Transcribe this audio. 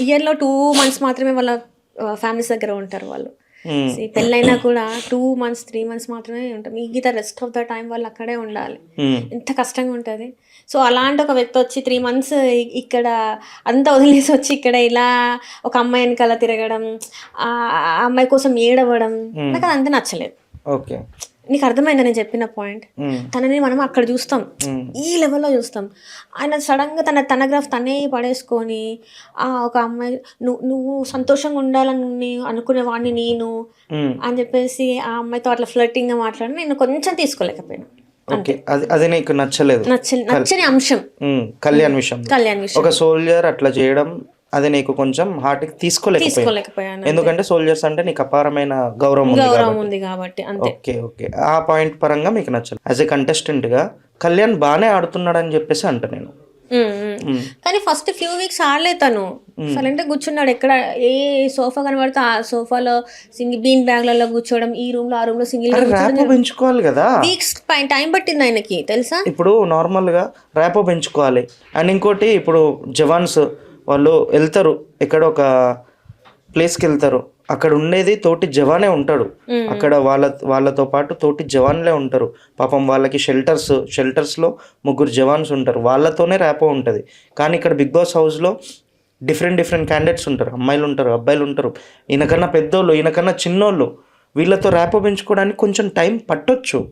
ఇయర్‌లో 2 మంత్స్ మాత్రమే వాళ్ళ ఫ్యామిలీస్ దగ్గర ఉంటారు వాళ్ళు. హ్మ్. పెళ్ళైనా కూడా 2 మంత్స్, 3 మంత్స్ మాత్రమే ఉంటారు. మిగతా రెస్ట్ ఆఫ్ ద టైం వాళ్ళు అక్కడే ఉండాలి. హ్మ్. ఎంత కష్టంగా ఉంటది. సో, అలాంటి ఒక వ్యక్తి వచ్చి 3 మంత్స్ ఇక్కడ అంతా వదిలేసి వచ్చి ఇక్కడ ఇలా ఒక అమ్మాయి వెనకాల తిరగడం, ఆ అమ్మాయి కోసం ఏడవడం హ్మ్. నాకదంతా నచ్చలేదు. ఓకే. నీకు అర్థమైందా నేను చెప్పిన పాయింట్? హ్మ్. తనని మనం అక్కడ చూస్తాం. హ్మ్. ఈ లెవెల్‌లో చూస్తాం. ఆయన సడెన్‌గా తన గ్రాఫ్ తనే పడేసుకొని ఒక అమ్మాయి నువ్వు సంతోషంగా ఉండాలని అనుకునే వాడిని నేను హ్మ్. అని చెప్పేసి ఆ అమ్మాయితో అట్లా ఫ్లర్టింగ్‌గా మాట్లాడి నేను కొంచెం తీసుకోలేకపోయాను. ఓకే. అది నీకు నచ్చలేదు. నచ్చని అంశం. కళ్యాణ్ విషయంలో. కళ్యాణ్ ఒక విషయం సోల్జర్ అట్లా చేయడం అది నీకు కొంచెం హార్ట్‌కి తీసుకోలేకపోయాను. ఎందుకంటే సోల్జర్స్ అంటే నీకు అపారమైన గౌరవం గౌరవం కాబట్టి. ఉంది కాబట్టి అంతే. ఓకే. ఆ పాయింట్ పరంగా మీకు నచ్చలేదు. యాజ్ ఎ కంటెస్టెంట్‌గా కళ్యాణ్ బానే ఆడుతున్నాడని చెప్పేసి అంట నేను. కానీ ఫస్ట్ ఫ్యూ వీక్స్ ఆడలే తను. సైలెంట్‌గా కూర్చున్నాడు. ఎక్కడ ఏ సోఫా కనబడితే ఆ సోఫాలో బీన్ బ్యాగ్‌లలో కూర్చోవడం, ఈ రూమ్‌లో ఆ రూమ్‌లో సింగిల్‌గా కూర్చోవడం. ర్యాపో పెంచుకోవాలి కదా. వీక్స్ టైం పట్టింది ఆయనకి తెలుసా? ఇప్పుడు నార్మల్‌గా ర్యాపో పెంచుకోవాలి. అండ్ ఇంకోటి ఇప్పుడు జవాన్స్ వాళ్ళు వెళ్తారు ఎక్కడో ఒక ప్లేస్‌కి వెళ్తారు. అక్కడ ఉండేది తోటి జవానే ఉంటాడు. అక్కడ వాళ్ళతో పాటు తోటి జవాన్లే ఉంటారు. పాపం వాళ్ళకి షెల్టర్స్‌లో 3 జవాన్స్ ఉంటారు. వాళ్ళతోనే ర్యాపో ఉంటది. కానీ ఇక్కడ 'బిగ్ బాస్' హౌస్‌లో డిఫరెంట్ క్యాండిడేట్స్ ఉంటారు. అమ్మాయిలు ఉంటారు, అబ్బాయిలు ఉంటారు. ఈయనకన్నా పెద్దోళ్ళు, ఈయనకన్నా చిన్నోళ్ళు. వీళ్ళతో ర్యాపో పెంచుకోవడానికి కొంచెం టైం పట్టొచ్చు.